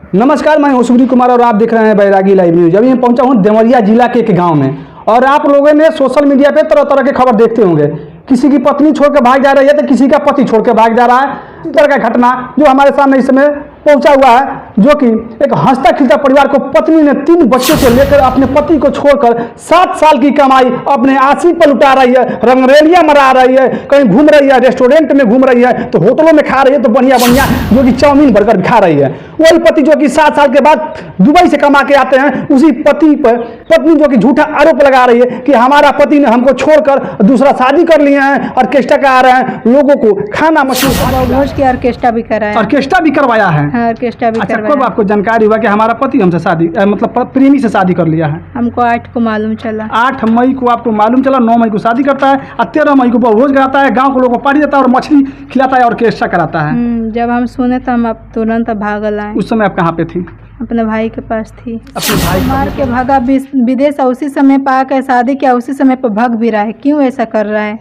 नमस्कार, मैं हूं सुब्री कुमार और आप देख रहे हैं बैरागी लाइव न्यूज। अभी मैं पहुंचा हूं देवरिया जिला के एक गांव में और आप लोगों ने सोशल मीडिया पे तरह तरह के खबर देखते होंगे। किसी की पत्नी छोड़ के भाग जा रही है तो किसी का पति छोड़ के भाग जा रहा है। इस तरह का घटना जो हमारे सामने इस समय पहुंचा हुआ है, जो कि एक हंसता खिलता परिवार को पत्नी ने 3 बच्चों को लेकर अपने पति को छोड़कर 7 साल की कमाई अपने आशिक पर लुटा रही है, रंगरेलियां मरा रही है, कहीं घूम रही है, रेस्टोरेंट में घूम रही है, तो होटलों में खा रही है, तो बढ़िया बढ़िया जो कि चाउमीन बर्गर खा रही है। वही पति जो कि 7 साल के बाद दुबई से कमा के आते हैं, उसी पति पर पत्नी जो कि झूठा आरोप लगा रही है कि हमारा पति ने हमको छोड़कर दूसरा शादी कर लिए हैं, ऑर्केस्ट्रा करा रहे हैं, लोगों को खाना भोज की ऑर्केस्ट्रा भी कराया, ऑर्केस्ट्रा भी करवाया है। ऑर्केस्ट्रा भी करवाया। कब आपको जानकारी हुआ कि हमारा पति हमसे शादी मतलब प्रेमी से शादी कर लिया है? हमको 8 को मालूम चला। 8 मई को आपको मालूम चला, 9 मई को शादी करता है और 13 मई को भोज कराता है, गांव के लोगों को पार्टी देता है और मछली खिलाता है, ऑर्केस्ट्रा कराता है। जब हम सुने तो हम अब तुरंत भागल आए। उस समय आप कहाँ पे थी? अपने भाई के पास थी। अपने भाई मार के भागा विदेश, उसी समय पा के शादी किया, उसी समय पर भाग भी रहा है। क्यों ऐसा कर रहा है?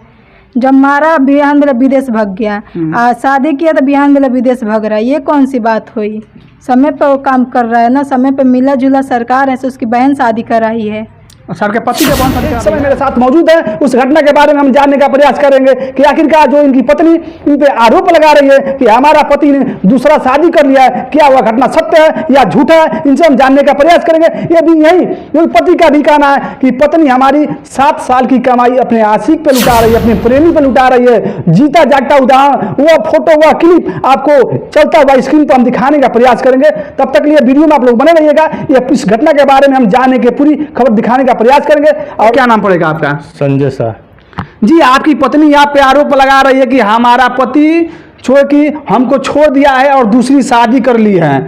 जब मारा बिहान बेला विदेश भाग गया, शादी किया तो बिहान बेला विदेश भाग रहा है। ये कौन सी बात हुई? समय पर वो काम कर रहा है ना, समय पर मिला जुला सरकार है, तो उसकी बहन शादी कराई है। सर के पति के इस समय मेरे साथ मौजूद है। उस घटना के बारे में हम जानने का प्रयास करेंगे कि आखिरकार जो इनकी पत्नी इन पे आरोप लगा रही है कि हमारा पति ने दूसरा शादी कर लिया है, क्या वह घटना सत्य है या झूठा है, इनसे हम जानने का प्रयास करेंगे। ये भी यही पति का भी कहना है कि पत्नी हमारी 7 साल की कमाई अपने आशिक पे लुटा रही है, अपने प्रेमी पे लुटा रही है। जीता जागता उदाहरण, वह फोटो, वह क्लिप आपको चलता हुआ स्क्रीन पर हम दिखाने का प्रयास करेंगे। तब तक लिए वीडियो में आप लोग बने रहिएगा। इस घटना के बारे में हम जानने के पूरी खबर दिखाने का प्रयास करेंगे। और क्या नाम पड़ेगा आपका? संजय शाह जी। आपकी पत्नी आप पे आरोप लगा रही है कि हमारा पति हमको छोड़ दिया है और दूसरी शादी कर ली है,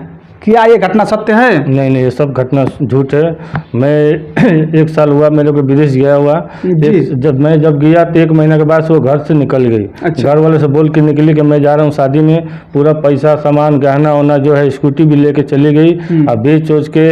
क्या ये घटना सत्य है? नहीं, ये सब घटना झूठ है। मैं 1 साल हुआ मेरे को विदेश गया हुआ। जब गया तो 1 महीना के बाद से वो घर से निकल गई। अच्छा। घर वाले से बोल के निकली कि मैं जा रहा हूँ शादी में, पूरा पैसा सामान गहना होना जो है, स्कूटी भी लेके चली गई। अब बेच वोच के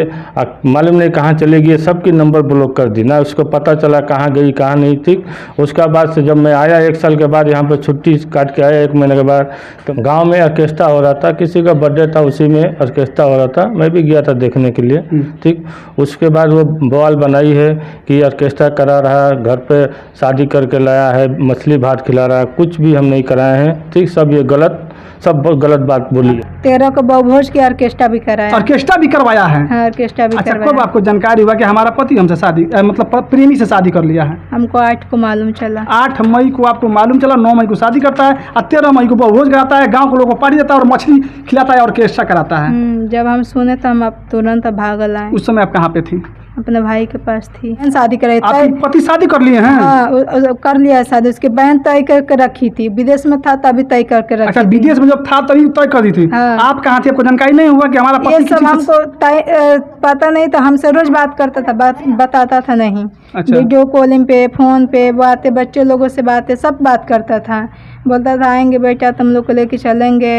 मालूम नहीं कहाँ चली गई, सबकी नंबर ब्लॉक कर दी, ना उसको पता चला कहाँ गई कहाँ नहीं। ठीक, उसका बाद से जब मैं आया 1 साल के बाद यहाँ पर छुट्टी काट के आया 1 महीने के बाद, तो गाँव में ऑर्केस्ट्रा हो रहा था, किसी का बर्थडे था, उसी में ऑर्केस्ट्रा हो रहा था। मैं भी गया था देखने के लिए। ठीक, उसके बाद वो बवाल बनाई है कि ऑर्केस्ट्रा करा रहा है, घर पे शादी करके लाया है, मछली भात खिला रहा है, कुछ भी हम नहीं कराए हैं। ठीक, सब ये गलत, सब गलत बात बोली है। 13 को भोज की ऑर्केस्ट्रा भी कराया, ऑर्केस्ट्रा भी करवाया है। ऑर्केस्ट्रा भी करवाया। कब आपको जानकारी हुआ कि हमारा पति हमसे शादी मतलब प्रेमी से शादी कर लिया है? हमको 8 को मालूम चला। 8 मई को आपको मालूम चला, 9 मई को शादी करता है और 13 मई को भोज कराता है, गांव के लोगों को पार्टी देता है और मछली खिलाता है, ऑर्केस्ट्रा कराता है। जब हम सुने तो हम अब तुरंत भागल आए। उस समय आप कहाँ पे थी? अपने भाई के पास थी। शादी कराई, आपके पति शादी कर लिए हैं? हाँ, कर लिया शादी। उसकी बहन तय करके रखी थी, विदेश में था तभी तय करके रखी। अच्छा, विदेश में जब था तभी तय कर दी थी। हाँ। आप कहाँ थे? आपको जानकारी नहीं हुआ कि हमारा पति? ये सब हमको पता नहीं था। हमसे रोज बात करता था, बताता था नहीं। अच्छा। वीडियो कॉलिंग पे, फोन पे बातें, बच्चे लोगों से बातें, सब बात करता था। बोलता था आएंगे बेटा, तुम लोग को लेके चलेंगे।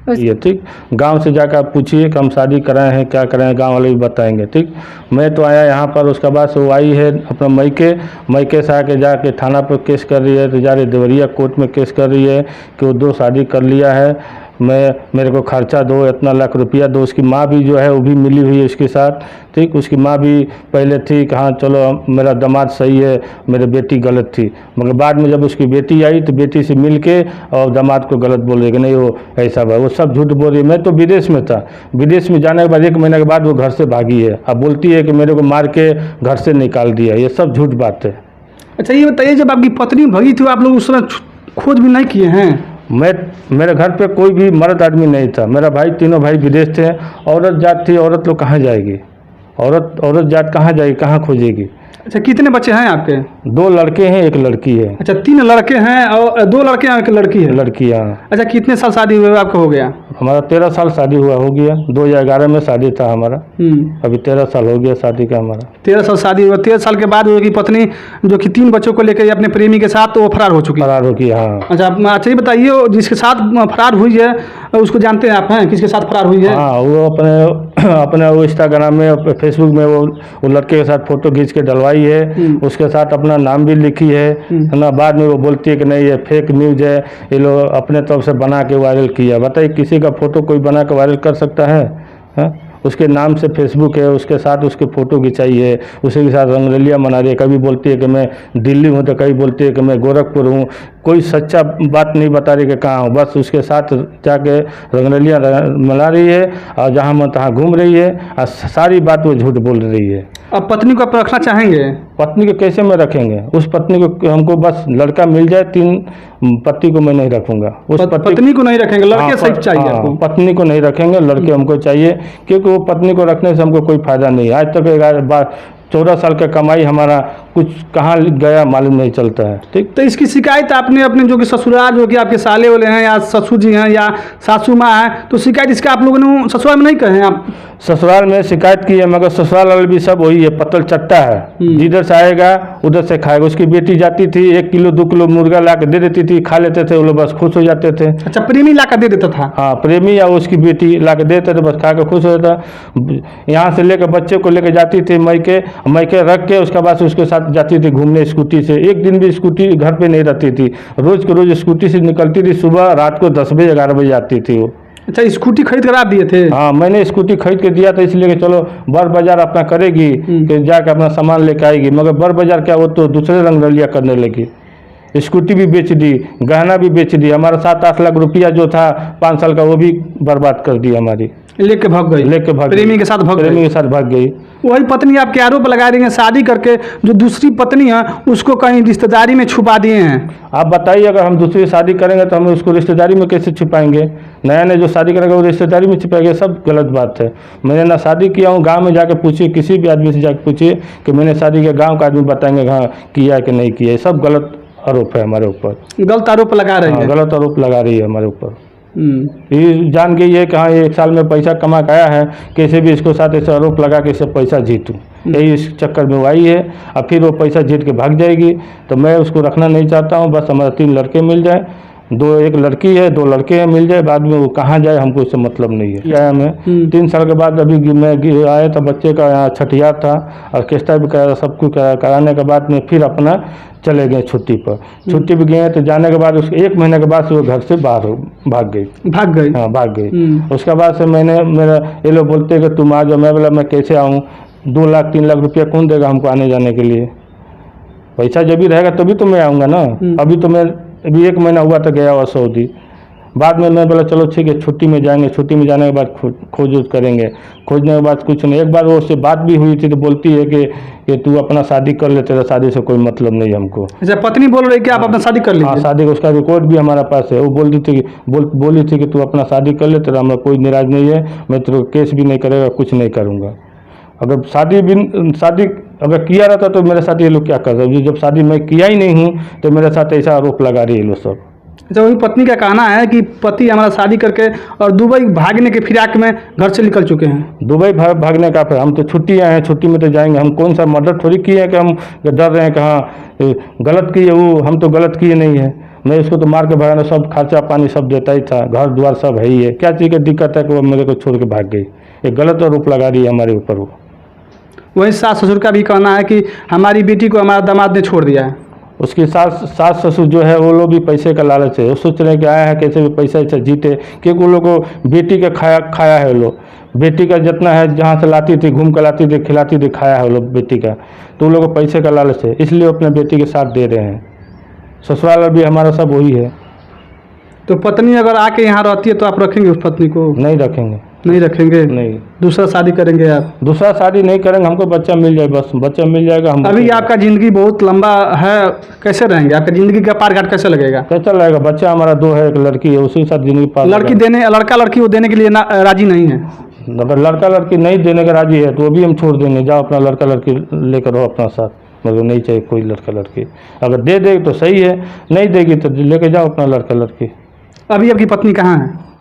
ये ठीक, गांव से जाकर आप पूछिए कि हम शादी कराए हैं, क्या कराए हैं, गांव वाले भी बताएंगे। ठीक, मैं तो आया यहाँ पर, उसके बाद से वो आई है अपना मैके से आके जाके थाना पर केस कर रही है, तो जा रही देवरिया कोर्ट में केस कर रही है कि वो 2 शादी कर लिया है, मेरे को खर्चा दो, इतना लाख रुपया दो। उसकी माँ भी जो है वो भी मिली हुई है उसके साथ। ठीक, उसकी माँ भी पहले थी कि हाँ चलो मेरा दामाद सही है, मेरी बेटी गलत थी, मगर बाद में जब उसकी बेटी आई तो बेटी से मिल के और दामाद को गलत बोल रही कि नहीं वो ऐसा हुआ, वो सब झूठ बोल रही है। मैं तो विदेश में था, विदेश में जाने के बाद 1 महीने के बाद वो घर से भागी है। अब बोलती है कि मेरे को मार के घर से निकाल दिया। ये सब झूठ बात है। अच्छा, ये बताइए, जब आपकी पत्नी भागी थी आप लोग उस समय खोज भी नहीं किए हैं? मेरे घर पे कोई भी मर्द आदमी नहीं था। मेरा भाई, तीनों भाई विदेश थे। औरत जात थी, औरत लोग कहाँ जाएगी? औरत जात कहाँ जाएगी, कहाँ खोजेगी? अच्छा, कितने बच्चे हैं आपके? 2 लड़के हैं, 1 लड़की है। अच्छा, 3 लड़के हैं और 2 लड़के हैं, 1 लड़की है। लड़की, हाँ। अच्छा, कितने साल शादी हुए आपका हो गया? हमारा 13 साल शादी हो गया। 2011 में शादी था हमारा। अभी 13 साल हो गया शादी का हमारा। 13 साल शादी हुआ। 13 साल के बाद उनकी पत्नी जो कि 3 बच्चों को लेकर अपने प्रेमी के साथ तो वो फरार हो चुकी है। फरार हो गई, हाँ। अच्छा, ये बताइए, जिसके साथ फरार हुई है उसको जानते हैं आप? हैं किसके साथ फरार हुई है? हाँ, वो अपने वो इंस्टाग्राम में, फेसबुक में वो लड़के के साथ फोटो खींच के डलवाई है। उसके साथ अपना नाम भी लिखी है ना। बाद में वो बोलती है कि नहीं ये फेक न्यूज है, ये लोग अपने तरफ से बना के वायरल किया। बताइए, किसी का फोटो कोई बना के वायरल कर सकता है? उसके नाम से फेसबुक है, उसके साथ उसके फ़ोटो खिंचाई है, उसी के साथ रंगरलिया मना रही है। कभी बोलती है कि मैं दिल्ली हूँ, तो कभी बोलती है कि मैं गोरखपुर हूँ। कोई सच्चा बात नहीं बता रही कि कहाँ हूँ, बस उसके साथ जाके रंगरलिया मना रही है और जहाँ मन तहाँ घूम रही है और सारी बात वो झूठ बोल रही है। अब पत्नी को आप रखना चाहेंगे? पत्नी को कैसे में रखेंगे? उस पत्नी को हमको बस लड़का मिल जाए, 3 पति को मैं नहीं रखूँगा। उस पत्नी को नहीं रखेंगे, लड़के सिर्फ चाहिए आपको? पत्नी को नहीं रखेंगे, लड़के हमको चाहिए, क्योंकि वो पत्नी को रखने से हमको कोई फ़ायदा नहीं है। आज तक 14 साल का कमाई हमारा कुछ कहाँ गया मालूम नहीं चलता है। ठीक, तो इसकी शिकायत आपने अपने जो कि ससुराल, जो कि आपके साले वाले हैं या ससुर जी हैं या सासू माँ हैं, तो शिकायत इसका आप लोगों ने ससुराल में नहीं कहे? आप ससुराल में शिकायत की है, मगर ससुराल वाले भी सब वही है, पतल चट्टा है। जिधर से आएगा उधर से खाएगा। उसकी बेटी जाती थी, 1 किलो 2 किलो मुर्गा ला के दे देती थी, खा लेते थे वो लोग, बस खुश हो जाते थे। अच्छा, प्रेमी ला कर दे देता था? हाँ, प्रेमी या उसकी बेटी ला के देते थे, बस खा के खुश हो जाता। यहाँ से लेकर बच्चे को लेकर जाती थी मैके रख के, उसके बाद उसके साथ जाती थी घूमने स्कूटी से। एक दिन भी स्कूटी घर पे नहीं रहती थी, रोज़ के रोज़ स्कूटी से निकलती थी। सुबह रात को 10 बजे 11 बजे आती थी वो। अच्छा, स्कूटी खरीद कर आप दिए थे? हाँ, मैंने स्कूटी खरीद के दिया था, इसलिए कि चलो बड़ बाजार अपना करेगी, कि जाकर अपना सामान लेकर आएगी। मगर बड़ बाजार क्या, वो तो दूसरे रंगरलिया करने लगी। स्कूटी भी बेच दी, गहना भी बेच दी। हमारा 7-8 लाख रुपया जो था 5 साल का, वो भी बर्बाद कर दी हमारी। लेके भाग गई? प्रेमी के साथ भाग गई? प्रेमी के साथ भाग गई। वही पत्नी आपके आरोप लगा रही है, शादी करके जो दूसरी पत्नी है उसको कहीं रिश्तेदारी में छुपा दिए हैं। आप बताइए, अगर हम दूसरी शादी करेंगे तो हम उसको रिश्तेदारी में कैसे छुपाएंगे? नया ने जो शादी करेगा वो रिश्तेदारी में छुपाएंगे, सब गलत बात है। मैंने ना शादी किया हूँ। गांव में जाके पूछिए, किसी भी आदमी से जाके पूछिए कि मैंने शादी किया, गांव का आदमी बताएंगे हाँ किया कि नहीं किया। सब गलत आरोप है हमारे ऊपर। गलत आरोप लगा रही है? गलत आरोप लगा रही है हमारे ऊपर। ये जान गई है कि हाँ, ये 1 साल में पैसा कमा के आया है, कैसे भी इसको साथ ऐसे आरोप लगा के इसे पैसा जीतूँ, यही इस चक्कर में वो आई है। अब फिर वो पैसा जीत के भाग जाएगी, तो मैं उसको रखना नहीं चाहता हूँ। बस हमारे 3 लड़के मिल जाए, 1 लड़की है, 2 लड़के हैं, मिल जाए। बाद में वो कहाँ जाए हमको इससे मतलब नहीं है। आया मैं 3 साल के बाद, अभी मैं आया था, बच्चे का यहाँ छठियार था, ऑर्केस्ट्रा भी कराया, सब कुछ कराने के बाद में फिर अपना चले गए छुट्टी पर। छुट्टी भी गए तो जाने के बाद उसके 1 महीने के बाद से वो घर से बाहर भाग गई। हाँ, भाग गई। उसके बाद से मेरा ये लोग बोलते हैं कि तुम आ जाओ। मैं बोला मैं कैसे आऊँ? 2 लाख 3 लाख रुपया कौन देगा हमको आने जाने के लिए? पैसा जब भी रहेगा तभी तो मैं आऊँगा ना। अभी तो मैं अभी 1 महीना हुआ तो गया हुआ सऊदी। बाद में मैं बोला चलो ठीक है, छुट्टी में जाएंगे। छुट्टी में जाने के बाद खोज करेंगे। खोजने के बाद कुछ नहीं। एक बार वो उससे बात भी हुई थी तो बोलती है कि तू अपना शादी कर ले, तेरा शादी से कोई मतलब नहीं हमको। अच्छा, पत्नी बोल रही कि आप अपना शादी कर लीजिए? हाँ, शादी का उसका रिकॉर्ड भी हमारे पास है। वो बोली थी कि तू अपना शादी कर ले, तेरा हमें कोई निराज नहीं है, मैं तेरे को केस भी नहीं करेगा, कुछ नहीं करूँगा। अगर शादी अगर किया रहता तो मेरे साथ ये लोग क्या कर रहे हैं? जब शादी मैं किया ही नहीं हूँ तो मेरे साथ ऐसा आरोप लगा रही है ये लोग सब। अच्छा, वही पत्नी का कहना है कि पति हमारा शादी करके और दुबई भागने के फिराक में घर से निकल चुके हैं। दुबई भागने का? हम तो छुट्टी आए हैं, छुट्टी में तो जाएंगे। हम कौन सा मर्डर थोड़ी किए हैं कि हम डर रहे हैं कि हाँ गलत किए। वो हम तो गलत किए नहीं है। मैं इसको तो मार के भगाना, सब खर्चा पानी सब देता ही था, घर द्वार सब है ही है। क्या चीज़ की दिक्कत है कि वो मेरे को छोड़ के भाग गई? ये गलत आरोप लगा रही है हमारे ऊपर। वो वही सास ससुर का भी कहना है कि हमारी बेटी को हमारा दामाद ने छोड़ दिया है। उसकी सास ससुर जो है वो लोग भी पैसे का लालच है। वो सोच रहे हैं कि आया है कैसे भी पैसा ऐसा जीते, क्योंकि वो लोग को बेटी का खाया है। वो लोग बेटी का जितना है, जहाँ से लाती थी घूम कर लाती थी, खिलाती थी, खाया है वो लोग बेटी का। तो वो लोग को पैसे का लालच है, इसलिए वो अपने बेटी के साथ दे रहे हैं। ससुराल भी हमारा सब वही है। तो पत्नी अगर आके यहाँ रहती है तो आप रखेंगे उस पत्नी को? नहीं रखेंगे। नहीं रखेंगे? नहीं। दूसरा शादी करेंगे आप? दूसरा शादी नहीं करेंगे, हमको बच्चा मिल जाए, बस बच्चा मिल जाएगा। हम अभी आपका ज़िंदगी बहुत लंबा है, कैसे रहेंगे? आपका ज़िंदगी का पार घाट कैसे लगेगा? कैसा लगेगा? बच्चा हमारा 2 है, 1 लड़की है, उसी के साथ ज़िंदगी पार। लड़का लड़की वो देने के लिए राजी नहीं है? अगर लड़का लड़की नहीं देने का राजी है तो वो भी हम छोड़ देंगे। जाओ अपना लड़का लड़की लेकर रहो अपना साथ, मतलब नहीं चाहिए कोई लड़का लड़की। अगर दे देगी तो सही है, नहीं देगी तो लेके जाओ अपना लड़का लड़की। अभी आपकी पत्नी कहाँ है?